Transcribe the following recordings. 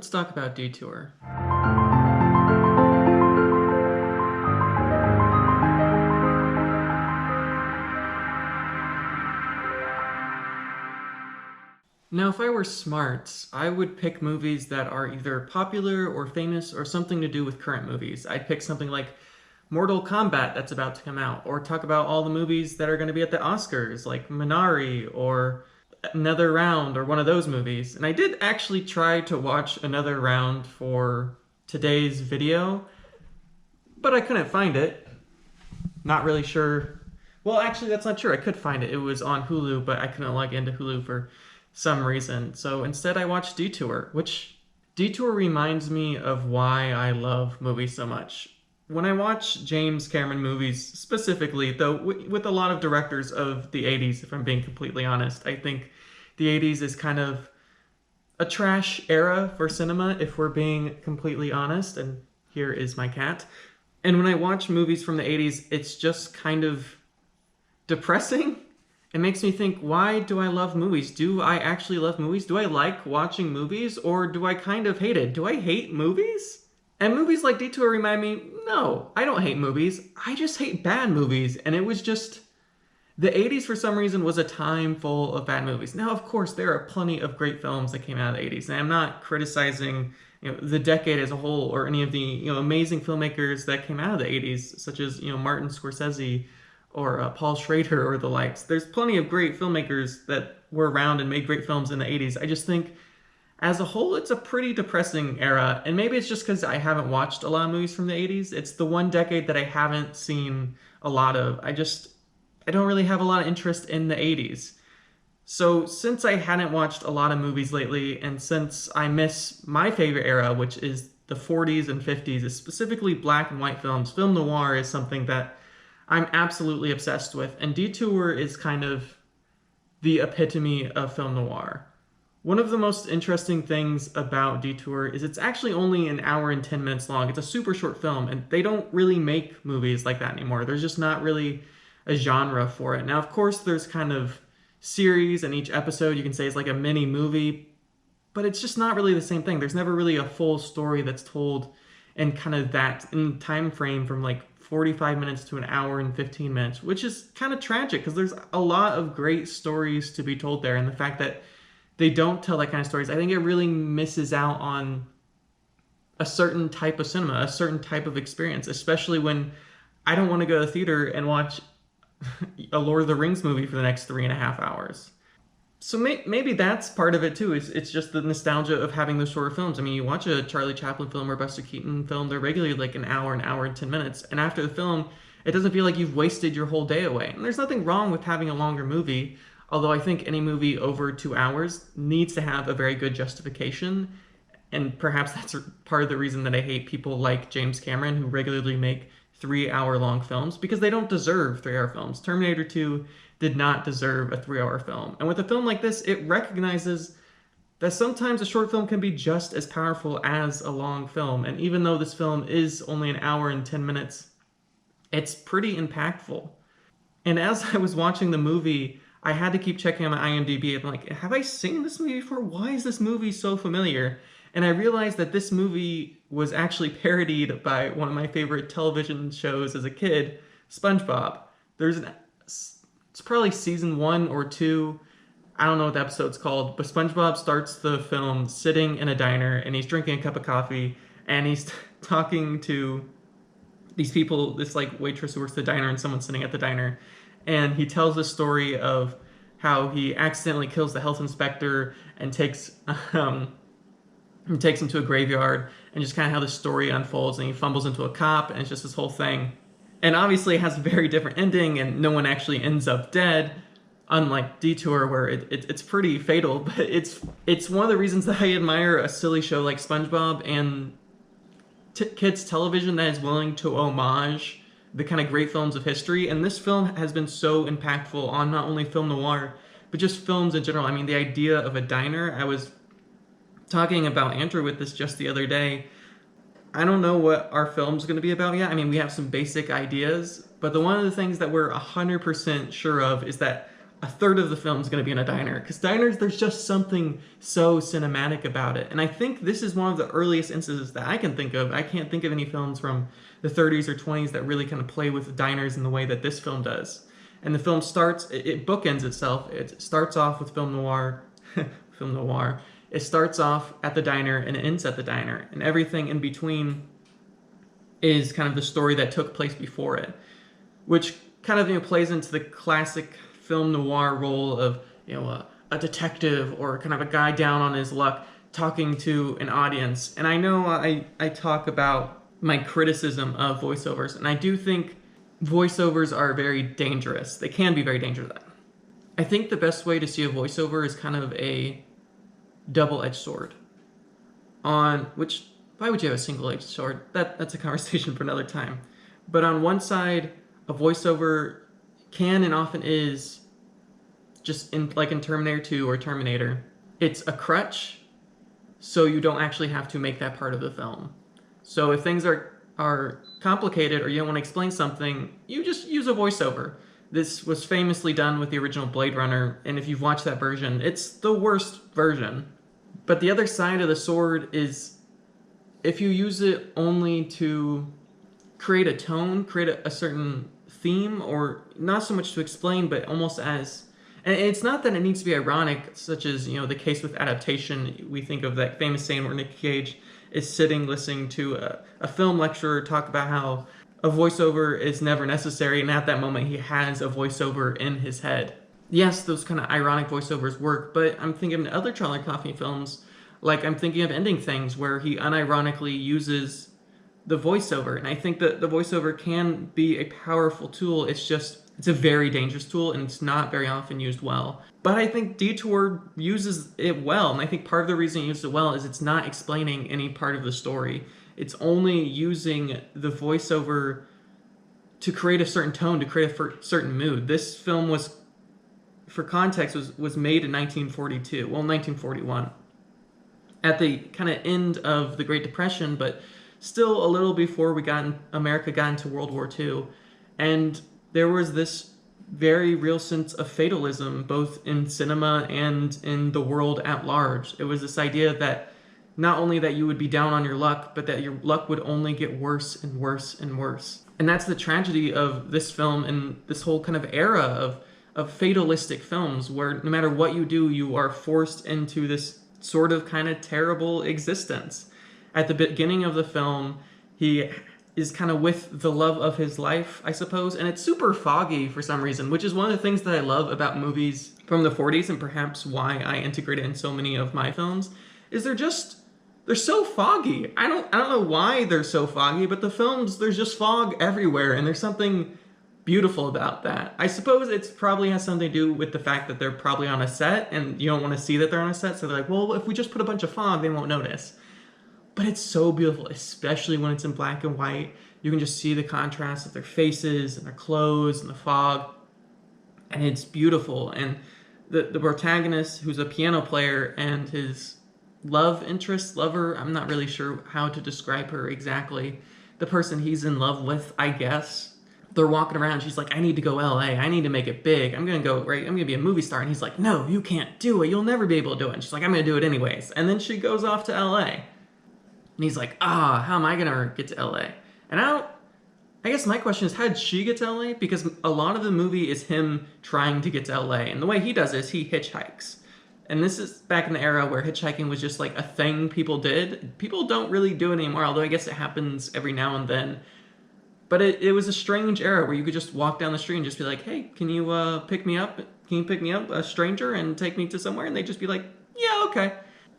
Let's talk about Detour. Now, if I were smart, I would pick movies that are either popular or famous or something to do with current movies. I'd pick something like Mortal Kombat that's about to come out, or talk about all the movies that are going to be at the Oscars, like Minari or Another Round or one of those movies. And I did actually try to watch Another Round for today's video, but I couldn't find it. Not really sure. Well, actually, that's not true. I could find it. It was on Hulu, but I couldn't log into Hulu for some reason. So instead, I watched Detour, which Detour reminds me of why I love movies so much. When I watch James Cameron movies specifically, though with a lot of directors of the 80s, if I'm being completely honest, I think the 80s is kind of a trash era for cinema, if we're being completely honest. And here is my cat. And when I watch movies from the 80s, it's just kind of depressing. It makes me think, why do I love movies? Do I actually love movies? Do I like watching movies? Or do I kind of hate it? Do I hate movies? And movies like Detour remind me, no, I don't hate movies. I just hate bad movies. And it was just, the 80s for some reason was a time full of bad movies. Now, of course, there are plenty of great films that came out of the 80s. And I'm not criticizing the decade as a whole or any of the amazing filmmakers that came out of the 80s, such as Martin Scorsese or Paul Schrader or the likes. There's plenty of great filmmakers that were around and made great films in the 80s. I just think, as a whole, it's a pretty depressing era. And maybe it's just because I haven't watched a lot of movies from the 80s. It's the one decade that I haven't seen a lot of. I don't really have a lot of interest in the 80s. So since I hadn't watched a lot of movies lately, and since I miss my favorite era, which is the 40s and 50s, specifically black and white films, film noir is something that I'm absolutely obsessed with. And Detour is kind of the epitome of film noir. One of the most interesting things about Detour is it's actually only an hour and 10 minutes long. It's a super short film, and they don't really make movies like that anymore. There's just not really a genre for it. Now, of course, there's kind of series, and each episode you can say is like a mini movie, but it's just not really the same thing. There's never really a full story that's told in kind of that in time frame from like 45 minutes to an hour and 15 minutes, which is kind of tragic because there's a lot of great stories to be told there. And the fact that they don't tell that kind of stories, I think it really misses out on a certain type of cinema, a certain type of experience, especially when I don't want to go to the theater and watch a Lord of the Rings movie for the next 3.5 hours. So maybe that's part of it too. It's just the nostalgia of having those shorter films. I mean, you watch a Charlie Chaplin film or Buster Keaton film, they're regularly like an hour and 10 minutes. And after the film, it doesn't feel like you've wasted your whole day away. And there's nothing wrong with having a longer movie, although I think any movie over 2 hours needs to have a very good justification. And perhaps that's part of the reason that I hate people like James Cameron, who regularly make 3-hour-long films, because they don't deserve 3-hour films. Terminator 2 did not deserve a 3-hour film. And with a film like this, it recognizes that sometimes a short film can be just as powerful as a long film. And even though this film is only an hour and 10 minutes, it's pretty impactful. And as I was watching the movie, I had to keep checking on my IMDb. I'm like, have I seen this movie before? Why is this movie so familiar? And I realized that this movie was actually parodied by one of my favorite television shows as a kid, SpongeBob. It's probably season 1 or 2. I don't know what the episode's called, but SpongeBob starts the film sitting in a diner and he's drinking a cup of coffee and he's talking to these people, this like waitress who works at the diner and someone sitting at the diner. And he tells the story of how he accidentally kills the health inspector and takes him to a graveyard, and just kind of how the story unfolds, and he fumbles into a cop, and it's just this whole thing. And obviously it has a very different ending, and no one actually ends up dead, unlike Detour, where it's pretty fatal. But it's one of the reasons that I admire a silly show like SpongeBob and kids television that is willing to homage the kind of great films of history. And this film has been so impactful on not only film noir, but just films in general. I mean, the idea of a diner, I was talking about Andrew with this just the other day. I don't know what our film's going to be about yet. I mean, we have some basic ideas, but one of the things that we're 100% sure of is that a third of the film is going to be in a diner, because diners, there's just something so cinematic about it. And I think this is one of the earliest instances that I can think of. I can't think of any films from the 30s or 20s that really kind of play with diners in the way that this film does. And the film starts, it bookends itself. It starts off with film noir, film noir. It starts off at the diner and it ends at the diner, and everything in between is kind of the story that took place before it, which kind of, plays into the classic film noir role of, a detective or kind of a guy down on his luck talking to an audience. And I know I talk about my criticism of voiceovers, and I do think voiceovers are very dangerous. They can be very dangerous. I think the best way to see a voiceover is kind of a double-edged sword. On which, why would you have a single-edged sword? That's a conversation for another time. But on one side, a voiceover can and often is, just in Terminator 2 or Terminator, it's a crutch, so you don't actually have to make that part of the film. So if things are complicated or you don't want to explain something, you just use a voiceover. This was famously done with the original Blade Runner, and if you've watched that version, it's the worst version. But the other side of the sword is, if you use it only to create a tone, create a certain theme, or not so much to explain, but almost as, and it's not that it needs to be ironic, such as, the case with adaptation. We think of that famous scene where Nick Cage is sitting listening to a film lecturer talk about how a voiceover is never necessary, and at that moment he has a voiceover in his head. Yes, those kind of ironic voiceovers work, but I'm thinking of other Charlie Kaufman films, like I'm thinking of Ending Things, where he unironically uses the voiceover, and I think that the voiceover can be a powerful tool. It's a very dangerous tool, and it's not very often used well. But I think Detour uses it well, and I think part of the reason it uses it well is it's not explaining any part of the story. It's only using the voiceover to create a certain tone, to create a certain mood. This film was, for context, was made in 1942, well, 1941, at the kind of end of the Great Depression, but still a little before America got into World War II. And there was this very real sense of fatalism, both in cinema and in the world at large. It was this idea that not only that you would be down on your luck, but that your luck would only get worse and worse and worse. And that's the tragedy of this film and this whole kind of era of fatalistic films, where no matter what you do, you are forced into this sort of kind of terrible existence. At the beginning of the film, he is kind of with the love of his life, I suppose, and it's super foggy for some reason, which is one of the things that I love about movies from the 40s, and perhaps why I integrate it in so many of my films, is they're so foggy. I don't know why they're so foggy, but the films, there's just fog everywhere, and there's something beautiful about that. I suppose it's probably has something to do with the fact that they're probably on a set, and you don't want to see that they're on a set, so they're like, well, if we just put a bunch of fog, they won't notice. But it's so beautiful, especially when it's in black and white. You can just see the contrast of their faces and their clothes and the fog, and it's beautiful. And the protagonist, who's a piano player, and his lover, I'm not really sure how to describe her exactly, the person he's in love with, I guess. They're walking around, she's like, I need to go LA, I need to make it big, I'm gonna be a movie star. And he's like, no, you can't do it, you'll never be able to do it. And she's like, I'm gonna do it anyways. And then she goes off to LA. And he's like, how am I gonna get to LA? And I guess my question is, how did she get to LA? Because a lot of the movie is him trying to get to LA. And the way he does it is he hitchhikes. And this is back in the era where hitchhiking was just like a thing people did. People don't really do it anymore, although I guess it happens every now and then. But it was a strange era where you could just walk down the street and just be like, hey, can you pick me up? Can you pick me up, a stranger, and take me to somewhere? And they'd just be like, yeah, okay.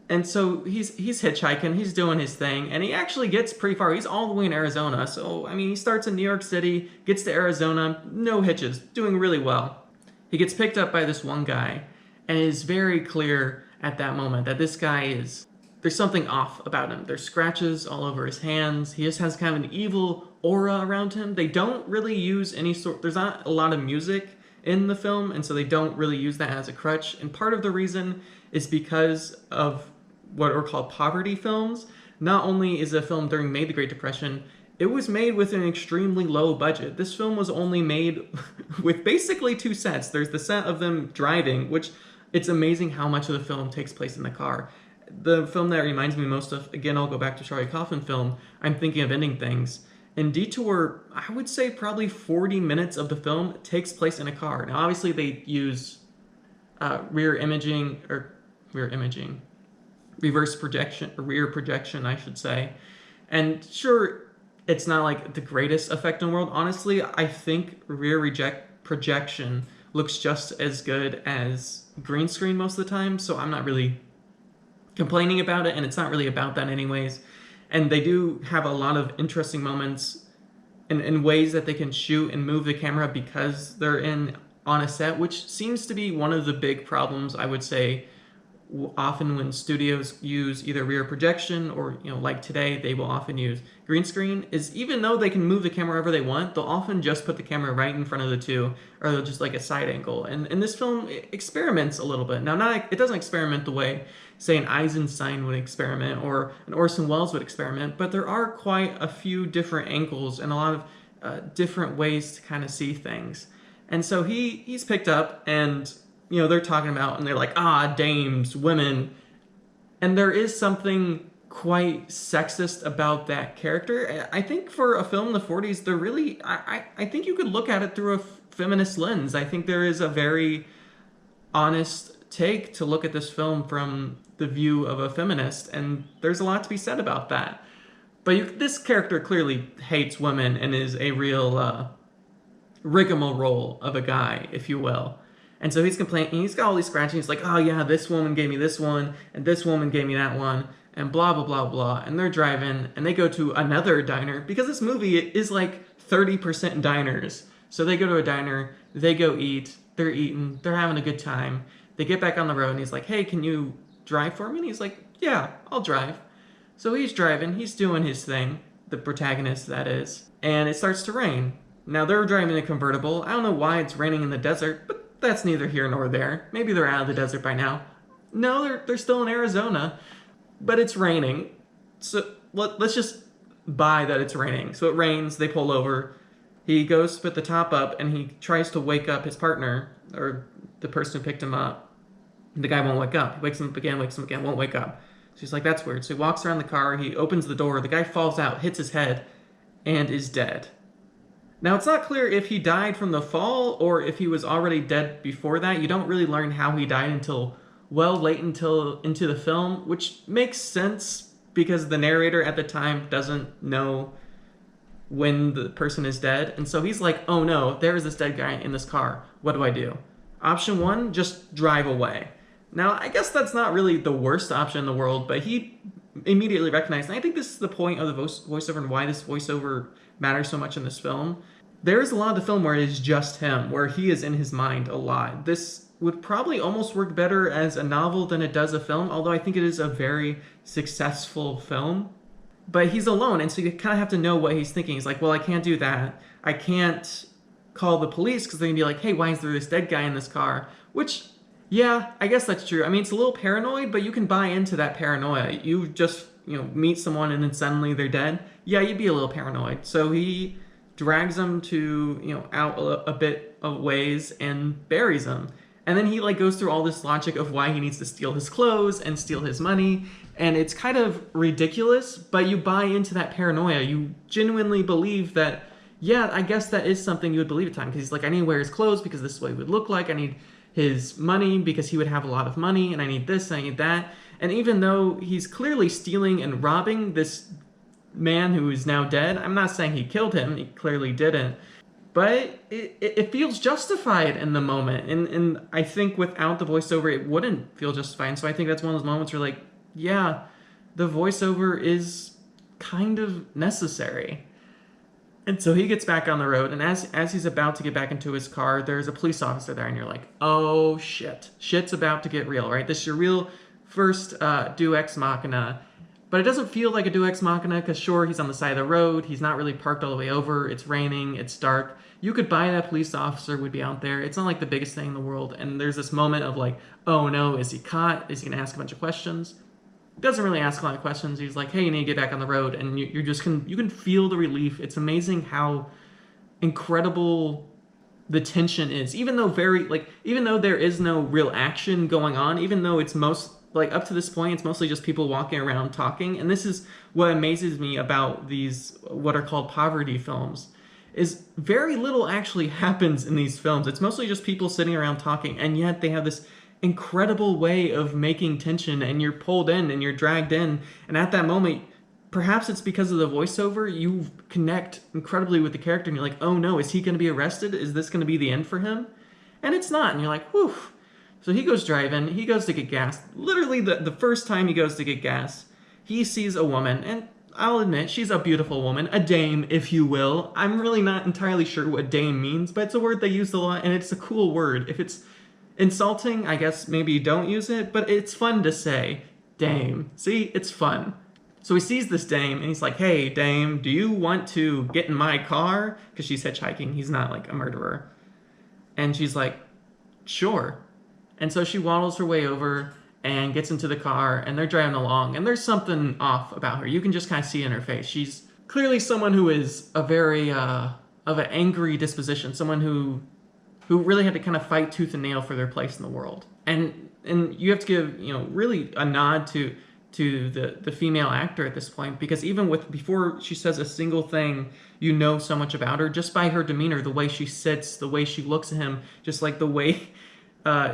And so he's hitchhiking, he's doing his thing, and he actually gets pretty far. He's all the way in Arizona. So, I mean, he starts in New York City, gets to Arizona, no hitches, doing really well. He gets picked up by this one guy, and it is very clear at that moment that this guy there's something off about him. There's scratches all over his hands. He just has kind of an evil aura around him. They don't really use there's not a lot of music in the film, and so they don't really use that as a crutch. And part of the reason is because of what are called poverty films. Not only is a film during May the Great Depression, it was made with an extremely low budget. This film was only made with basically two sets. There's the set of them driving, which it's amazing how much of the film takes place in the car. The film that reminds me most of, again, I'll go back to Charlie Kaufman film, I'm Thinking of Ending Things. In Detour, I would say probably 40 minutes of the film takes place in a car. Now, obviously, they use reverse projection, or rear projection, I should say. And sure, it's not like the greatest effect in the world. Honestly, I think projection looks just as good as green screen most of the time, so I'm not really complaining about it, and it's not really about that anyways. And they do have a lot of interesting moments in ways that they can shoot and move the camera because they're on a set, which seems to be one of the big problems, I would say, often when studios use either rear projection or, like today, they will often use green screen, is even though they can move the camera wherever they want, they'll often just put the camera right in front of the two, or they'll just like a side angle. And this film experiments a little bit. Now, it doesn't experiment the way, say, an Eisenstein would experiment or an Orson Welles would experiment, but there are quite a few different angles and a lot of different ways to kind of see things. And so he's picked up, and they're talking about, and they're like, dames, women. And there is something quite sexist about that character. I think for a film in the 40s, they're really, I think you could look at it through a feminist lens. I think there is a very honest take to look at this film from the view of a feminist, and there's a lot to be said about that. But this character clearly hates women and is a real rigmarole of a guy, if you will. And so he's complaining, he's got all these scratching. He's like, oh yeah, this woman gave me this one, and this woman gave me that one, and blah, blah, blah, blah. And they're driving, and they go to another diner, because this movie is like 30% diners. So they go to a diner, they go eat, they're eating, they're having a good time. They get back on the road, and he's like, hey, can you drive for me? And he's like, yeah, I'll drive. So he's driving, he's doing his thing, the protagonist, that is, and it starts to rain. Now, they're driving a convertible. I don't know why it's raining in the desert, but that's neither here nor there. Maybe they're out of the desert by now. No, they're still in Arizona, but it's raining. So let's just buy that it's raining. So it rains, they pull over. He goes to put the top up, and he tries to wake up his partner, or the person who picked him up. The guy won't wake up. He wakes him up again, won't wake up. So he's like, that's weird. So he walks around the car, he opens the door, the guy falls out, hits his head, and is dead. Now, it's not clear if he died from the fall or if he was already dead before that. You don't really learn how he died until late into the film, which makes sense because the narrator at the time doesn't know when the person is dead. And so he's like, oh no, there is this dead guy in this car. What do I do? Option one, just drive away. Now, I guess that's not really the worst option in the world, but he immediately recognized, and I think this is the point of the voiceover and why this voiceover matters so much in this film. There is a lot of the film where it is just him, where he is in his mind a lot. This would probably almost work better as a novel than it does a film, although I think it is a very successful film. But he's alone, and so you kind of have to know what he's thinking. He's like, well, I can't do that. I can't call the police because they're going to be like, hey, why is there this dead guy in this car? Which, yeah, I guess that's true. I mean, it's a little paranoid, but you can buy into that paranoia. You just, meet someone and then suddenly they're dead. Yeah, you'd be a little paranoid. So he drags him to, out a bit of ways and buries him. And then he goes through all this logic of why he needs to steal his clothes and steal his money. And it's kind of ridiculous, but you buy into that paranoia. You genuinely believe that, yeah, I guess that is something you would believe at times. Because he's like, I need to wear his clothes because this is what he would look like. I need his money because he would have a lot of money. And I need this, and I need that. And even though he's clearly stealing and robbing this man who is now dead, I'm not saying he killed him. He clearly didn't. But it feels justified in the moment. And I think without the voiceover, it wouldn't feel justified. And so I think that's one of those moments where, yeah, the voiceover is kind of necessary. And so he gets back on the road, and as he's about to get back into his car, there's a police officer there, and you're like, oh shit. Shit's about to get real, right? This is your real first Deus Ex Machina. But it doesn't feel like a Deus Ex Machina, because sure, he's on the side of the road, he's not really parked all the way over, it's raining, it's dark. You could buy that police officer would be out there. It's not like the biggest thing in the world. And there's this moment of oh no, is he caught? Is he going to ask a bunch of questions? doesn't really ask a lot of questions. He's like, "Hey, you need to get back on the road," and you're just you can feel the relief. It's amazing how incredible the tension is, even though even though there is no real action going on, even though it's most like up to this point it's mostly just people walking around talking. And this is what amazes me about these what are called poverty films, is very little actually happens in these films. It's mostly just people sitting around talking, and yet they have this incredible way of making tension, and you're pulled in and you're dragged in. And at that moment, perhaps it's because of the voiceover, you connect incredibly with the character, and you're like, oh no, is he going to be arrested? Is this going to be the end for him? And it's not, and you're like, whew. So he goes driving, he goes to get gas. Literally, the first time he goes to get gas, he sees a woman, and I'll admit, she's a beautiful woman, a dame, if you will. I'm really not entirely sure what dame means, but it's a word they use a lot, and it's a cool word. If it's insulting, I guess maybe don't use it, but it's fun to say, dame. See, it's fun. So he sees this dame, and he's like, hey, dame, do you want to get in my car? Because she's hitchhiking. He's not, like, a murderer. And she's like, sure. And so she waddles her way over and gets into the car, and they're driving along, and there's something off about her. You can just kind of see in her face. She's clearly someone who is a very, of an angry disposition, someone who really had to kind of fight tooth and nail for their place in the world. And you have to give, really a nod to the female actor at this point, because even before she says a single thing, you know so much about her just by her demeanor, the way she sits, the way she looks at him, just like the way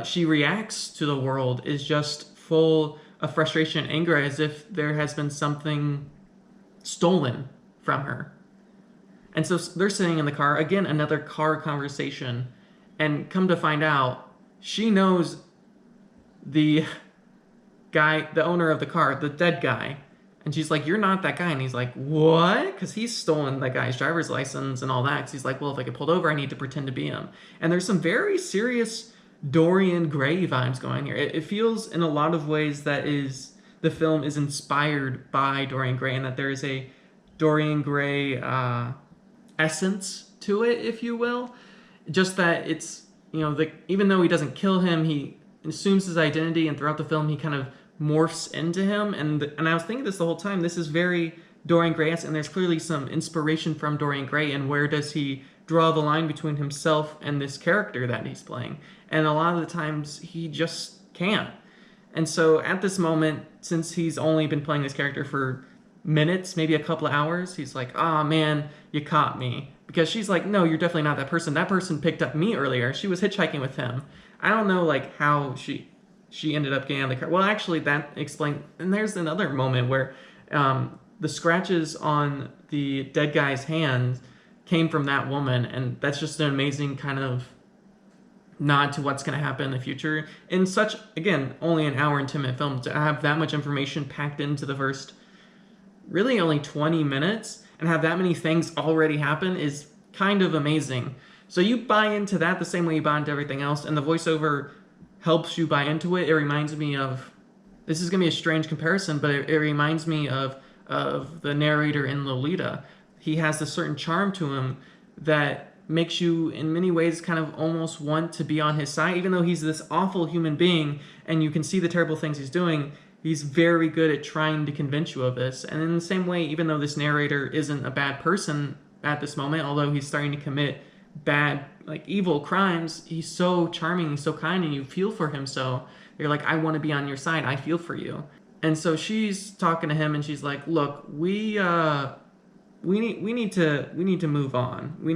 she reacts to the world is just full of frustration and anger, as if there has been something stolen from her. And so they're sitting in the car, again, another car conversation, and come to find out, she knows the guy, the owner of the car, the dead guy. And she's like, you're not that guy. And he's like, what? Because he's stolen that guy's driver's license and all that. Because he's like, well, if I get pulled over, I need to pretend to be him. And there's some very serious Dorian Gray vibes going here. It feels in a lot of ways that the film is inspired by Dorian Gray, and that there is a Dorian Gray essence to it, if you will. Just that it's, even though he doesn't kill him, he assumes his identity, and throughout the film he kind of morphs into him. And I was thinking this the whole time, this is very Dorian Gray-esque, and there's clearly some inspiration from Dorian Gray, and where does he draw the line between himself and this character that he's playing? And a lot of the times he just can't. And so at this moment, since he's only been playing this character for minutes, maybe a couple of hours, he's like, oh man, you caught me. Because she's like, no, you're definitely not that person. That person picked up me earlier. She was hitchhiking with him. I don't know, like, how she ended up getting out of the car. Well, actually, that explained. And there's another moment where the scratches on the dead guy's hand came from that woman, and that's just an amazing kind of nod to what's going to happen in the future. In such, again, only an hour and 10-minute film, to have that much information packed into the first, really only 20 minutes, and have that many things already happen is kind of amazing. So you buy into that the same way you buy into everything else, and the voiceover helps you buy into it. It reminds me of, this is going to be a strange comparison, but it reminds me of the narrator in Lolita. He has a certain charm to him that makes you, in many ways, kind of almost want to be on his side. Even though he's this awful human being, and you can see the terrible things he's doing, he's very good at trying to convince you of this. And in the same way, even though this narrator isn't a bad person at this moment, although he's starting to commit bad, like, evil crimes, he's so charming, he's so kind, and you feel for him. So you're like, I want to be on your side, I feel for you. And so she's talking to him, and she's like, look, we need to move on. What we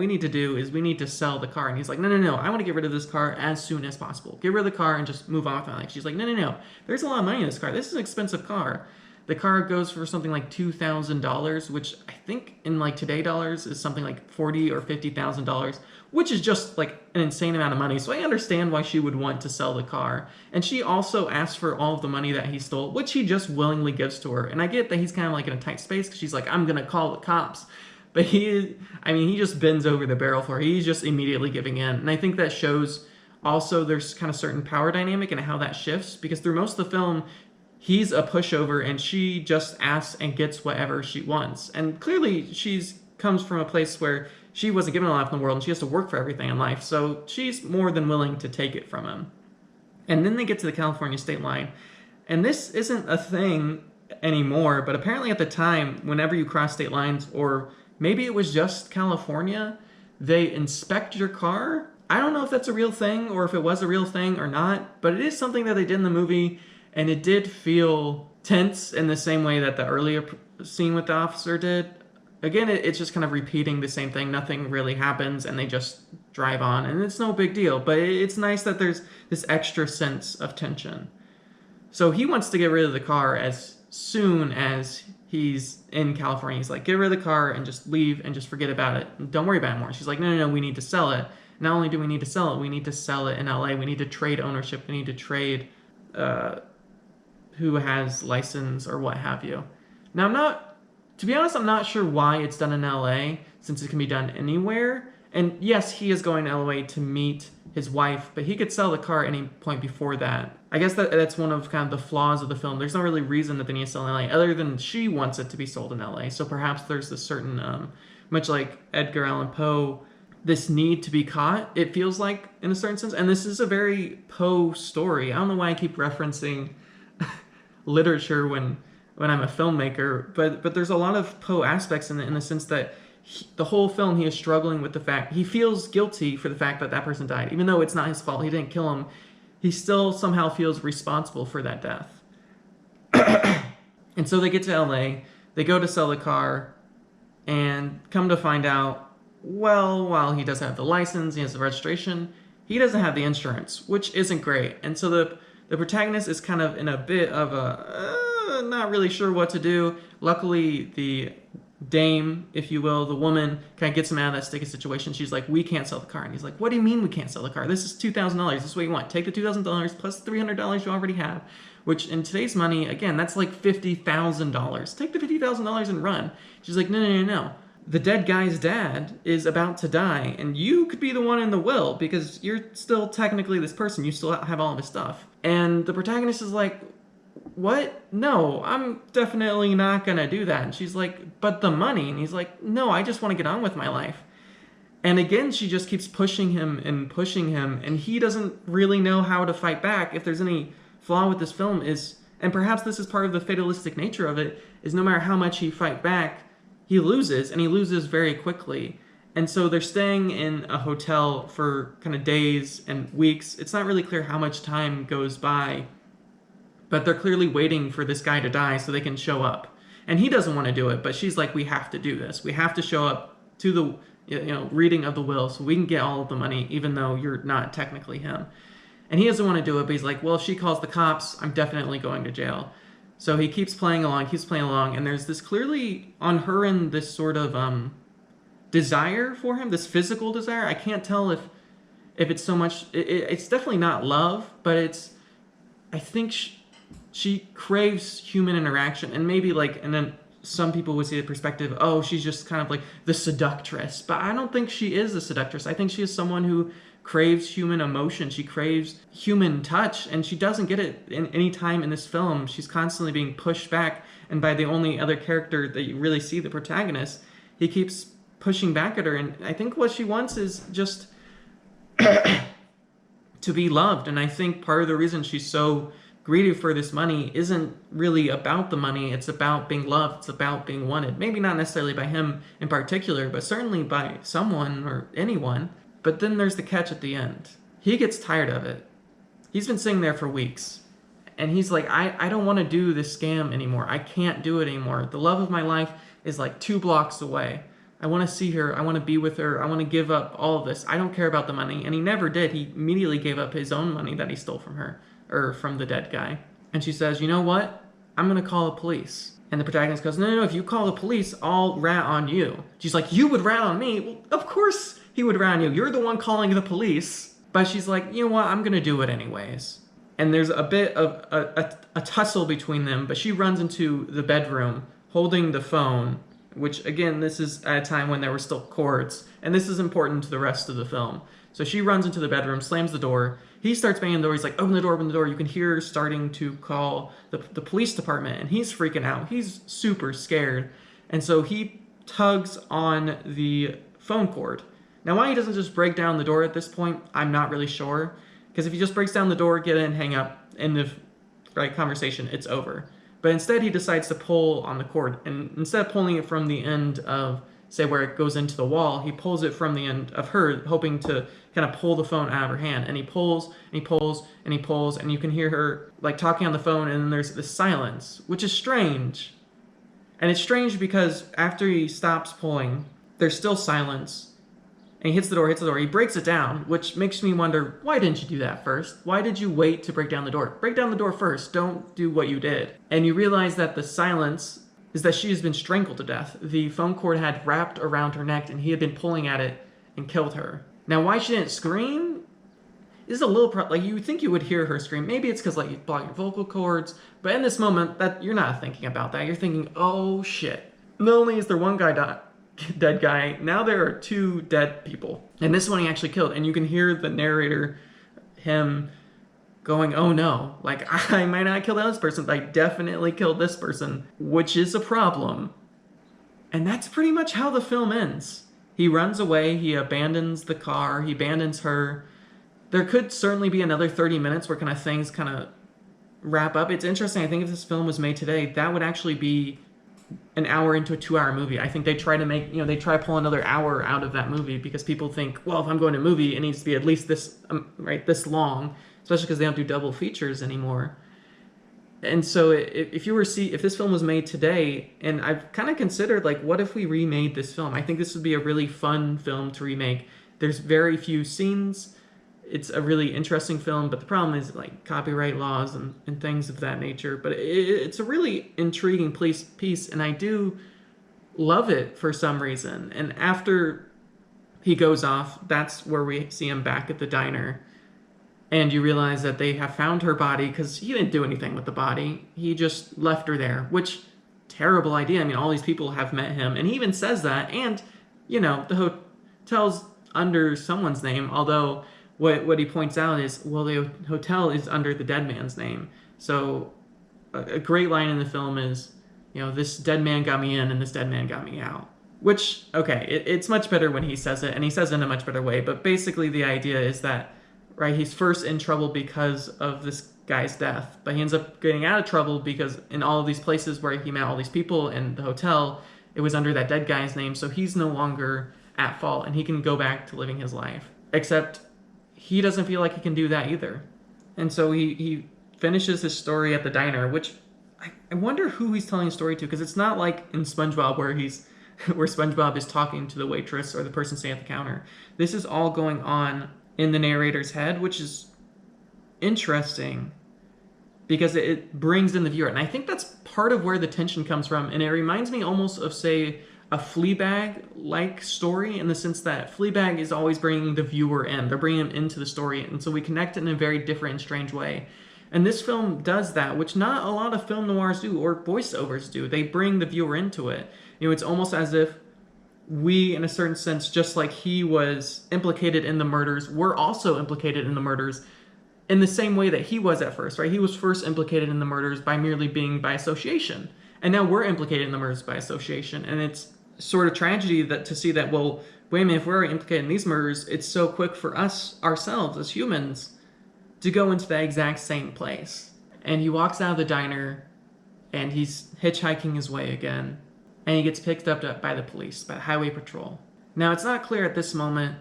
need to do is we need to sell the car. And he's like, no, I want to get rid of this car as soon as possible. Get rid of the car and just move on with my life. She's like, no, there's a lot of money in this car. This is an expensive car. The car goes for something like $2,000, which I think in like today dollars is something like $40,000 or $50,000, which is just like an insane amount of money. So I understand why she would want to sell the car. And she also asks for all of the money that he stole, which he just willingly gives to her. And I get that he's kind of like in a tight space, because she's like, I'm going to call the cops. But he just bends over the barrel for her. He's just immediately giving in. And I think that shows also there's kind of certain power dynamic and how that shifts, because through most of the film, he's a pushover, and she just asks and gets whatever she wants. And clearly she's comes from a place where she wasn't given a lot in the world, and she has to work for everything in life. So she's more than willing to take it from him. And then they get to the California state line, And this isn't a thing anymore, but apparently at the time, whenever you cross state lines, or maybe it was just California, they inspect your car. I don't know if that's a real thing or if it was a real thing or not, but it is something that they did in the movie, and it did feel tense in the same way that the earlier scene with the officer did. Again, it's just kind of repeating the same thing. Nothing really happens, and they just drive on, and it's no big deal. But it's nice that there's this extra sense of tension. So he wants to get rid of the car as soon as he's in California. He's like, get rid of the car and just leave and just forget about it. Don't worry about it anymore. She's like, no, we need to sell it. Not only do we need to sell it, we need to sell it in LA. We need to trade ownership. We need to trade who has license or what have you. Now, to be honest, I'm not sure why it's done in LA, since it can be done anywhere. And yes, he is going to LA to meet his wife, but he could sell the car at any point before that. I guess that's one of kind of the flaws of the film. There's no really reason that they need to sell in LA, other than she wants it to be sold in LA. So perhaps there's this certain, much like Edgar Allan Poe, this need to be caught, it feels like, in a certain sense. And this is a very Poe story. I don't know why I keep referencing literature when I'm a filmmaker, but there's a lot of Poe aspects in the sense that the whole film he is struggling with the fact, he feels guilty for the fact that person died. Even though it's not his fault, he didn't kill him, he still somehow feels responsible for that death. And so they get to LA, they go to sell the car, and come to find out, well, while he does have the license, he has the registration, he doesn't have the insurance, which isn't great. And so the protagonist is kind of in a bit of a, not really sure what to do. Luckily, the dame, if you will, the woman, kind of gets him out of that sticky situation. She's like, we can't sell the car. And he's like, what do you mean we can't sell the car? This is $2,000. This is what you want. Take the $2,000 plus $300 you already have, which in today's money, again, that's like $50,000. Take the $50,000 and run. She's like, no. The dead guy's dad is about to die, and you could be the one in the will because you're still technically this person. You still have all of his stuff. And the protagonist is like, what? No, I'm definitely not gonna do that. And she's like, but the money. And he's like, no, I just want to get on with my life. And again, she just keeps pushing him, and he doesn't really know how to fight back. If there's any flaw with this film is, and perhaps this is part of the fatalistic nature of it, is no matter how much he fight back, he loses, and he loses very quickly. And so they're staying in a hotel for kind of days and weeks. It's not really clear how much time goes by, but they're clearly waiting for this guy to die so they can show up. And he doesn't want to do it, but she's like, we have to do this. We have to show up to the reading of the will so we can get all of the money, even though you're not technically him. And he doesn't want to do it, but he's like, well, if she calls the cops, I'm definitely going to jail. So he keeps playing along, and there's this clearly on her end, this sort of desire for him, this physical desire. I can't tell if it's so much, it's definitely not love, but I think she craves human interaction, and maybe and then some people would see the perspective, oh, she's just kind of like the seductress, but I don't think she is a seductress. I think she is someone who craves human emotion. She craves human touch, and she doesn't get it in any time in this film. She's constantly being pushed back, and by the only other character that you really see, the protagonist, he keeps pushing back at her, and I think what she wants is just to be loved. And I think part of the reason she's so greedy for this money isn't really about the money, it's about being loved, it's about being wanted. Maybe not necessarily by him in particular, but certainly by someone or anyone. But then there's the catch at the end. He gets tired of it. He's been sitting there for weeks. And he's like, I don't want to do this scam anymore. I can't do it anymore. The love of my life is like 2 blocks away. I want to see her. I want to be with her. I want to give up all of this. I don't care about the money. And he never did. He immediately gave up his own money that he stole from her, or from the dead guy. And she says, you know what? I'm going to call the police. And the protagonist goes, no, if you call the police, I'll rat on you. She's like, you would rat on me? Well, of course he would rat on you. You're the one calling the police. But she's like, you know what? I'm going to do it anyways. And there's a bit of a tussle between them, but she runs into the bedroom holding the phone, which, again, this is at a time when there were still cords, and this is important to the rest of the film. So she runs into the bedroom, slams the door. He starts banging the door. He's like, open the door. You can hear her starting to call the police department, and he's freaking out. He's super scared. And so he tugs on the phone cord. Now, why he doesn't just break down the door at this point, I'm not really sure. Because if he just breaks down the door, get in, hang up, end of right, conversation, it's over. But instead, he decides to pull on the cord, and instead of pulling it from the end of, say, where it goes into the wall, he pulls it from the end of her, hoping to kind of pull the phone out of her hand. And he pulls, and he pulls, and he pulls, and you can hear her like talking on the phone, and then there's this silence, which is strange. And it's strange because after he stops pulling, there's still silence. And he hits the door, he breaks it down, which makes me wonder, why didn't you do that first? Why did you wait to break down the door? Break down the door first, don't do what you did. And you realize that the silence is that she has been strangled to death. The phone cord had wrapped around her neck and he had been pulling at it and killed her. Now, why she didn't scream is a little, like, you would think you would hear her scream. Maybe it's because, like, you block your vocal cords, but in this moment, that you're not thinking about that. You're thinking, oh shit. Not only is there one dead guy, now there are two dead people. And this one he actually killed. And you can hear the narrator, him going, oh no, like, I might not kill this person, but I definitely killed this person, which is a problem. And that's pretty much how the film ends. He runs away, he abandons the car, he abandons her. There could certainly be another 30 minutes where kind of things kind of wrap up. It's interesting, I think if this film was made today, that would actually be an hour into a 2-hour movie. I think they try to make, they try to pull another hour out of that movie because people think, well, if I'm going to a movie, it needs to be at least this, this long, especially because they don't do double features anymore. And so if this film was made today, and I've kind of considered, like, what if we remade this film? I think this would be a really fun film to remake. There's very few scenes. It's a really interesting film, but the problem is, like, copyright laws and things of that nature. But it's a really intriguing piece, and I do love it for some reason. And after he goes off, that's where we see him back at the diner. And you realize that they have found her body because he didn't do anything with the body. He just left her there, which, terrible idea. I mean, all these people have met him, and he even says that. And, the hotel's under someone's name, although what he points out is, well, the hotel is under the dead man's name. So a great line in the film is, this dead man got me in and this dead man got me out. Which, okay, it's much better when he says it, and he says it in a much better way. But basically the idea is that, right, he's first in trouble because of this guy's death, but he ends up getting out of trouble because in all of these places where he met all these people in the hotel, it was under that dead guy's name, so he's no longer at fault, and he can go back to living his life. Except he doesn't feel like he can do that either. And so he finishes his story at the diner, which I wonder who he's telling a story to, because it's not like in SpongeBob where SpongeBob is talking to the waitress or the person sitting at the counter. This is all going on in the narrator's head, which is interesting because it brings in the viewer. And I think that's part of where the tension comes from. And it reminds me almost of, say, a Fleabag-like story, in the sense that Fleabag is always bringing the viewer in. They're bringing him into the story. And so we connect in a very different and strange way. And this film does that, which not a lot of film noirs do, or voiceovers do. They bring the viewer into it. It's almost as if we, in a certain sense, just like he was implicated in the murders, we're also implicated in the murders in the same way that he was at first, right? He was first implicated in the murders by merely being by association. And now we're implicated in the murders by association. And it's sort of tragedy that to see that, well, wait a minute, if we're implicated in these murders, it's so quick for us, ourselves, as humans, to go into that exact same place. And he walks out of the diner, and he's hitchhiking his way again. And he gets picked up by the police, by the highway patrol. Now, it's not clear at this moment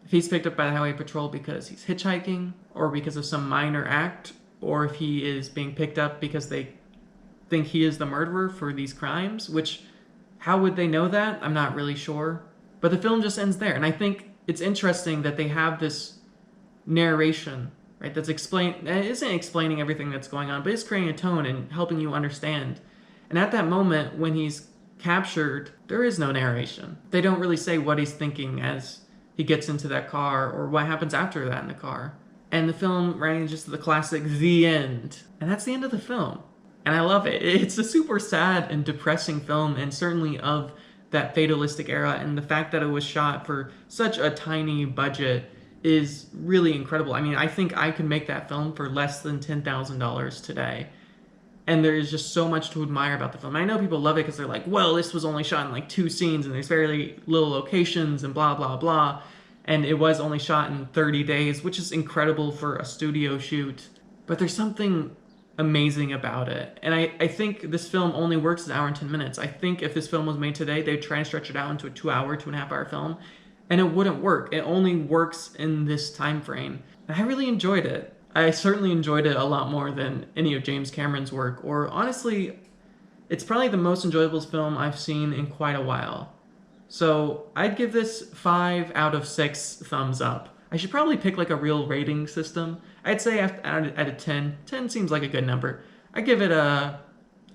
if he's picked up by the highway patrol because he's hitchhiking, or because of some minor act, or if he is being picked up because they think he is the murderer for these crimes, which, how would they know that? I'm not really sure. But the film just ends there. And I think it's interesting that they have this narration, right, that isn't explaining everything that's going on, but it's creating a tone and helping you understand. And at that moment, when he's captured, there is no narration. They don't really say what he's thinking as he gets into that car, or what happens after that in the car. And the film, right, is just the classic, the end. And that's the end of the film. And I love it. It's a super sad and depressing film, and certainly of that fatalistic era, and the fact that it was shot for such a tiny budget is really incredible. I mean, I think I could make that film for less than $10,000 today. And there is just so much to admire about the film. I know people love it because they're like, well, this was only shot in like 2 scenes and there's very little locations and blah, blah, blah. And it was only shot in 30 days, which is incredible for a studio shoot. But there's something amazing about it. And I think this film only works an hour and 10 minutes. I think if this film was made today, they'd try and stretch it out into a 2 hour, 2.5 hour film, and it wouldn't work. It only works in this time frame. And I really enjoyed it. I certainly enjoyed it a lot more than any of James Cameron's work, or honestly, it's probably the most enjoyable film I've seen in quite a while. So I'd give this 5 out of 6 thumbs up. I should probably pick like a real rating system. I'd say out of 10. 10 seems like a good number. I give it a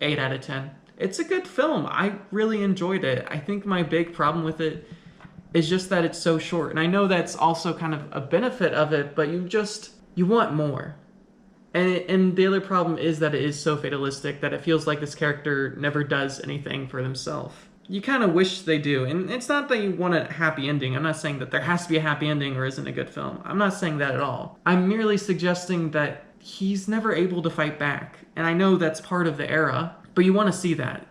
8 out of 10. It's a good film. I really enjoyed it. I think my big problem with it is just that it's so short. And I know that's also kind of a benefit of it, but you want more. And the other problem is that it is so fatalistic that it feels like this character never does anything for themselves. You kind of wish they do. And it's not that you want a happy ending. I'm not saying that there has to be a happy ending or isn't a good film. I'm not saying that at all. I'm merely suggesting that he's never able to fight back. And I know that's part of the era, but you want to see that.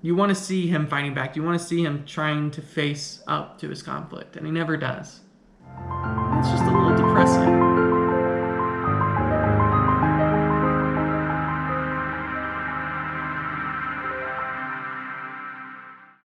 You want to see him fighting back. You want to see him trying to face up to his conflict, and he never does.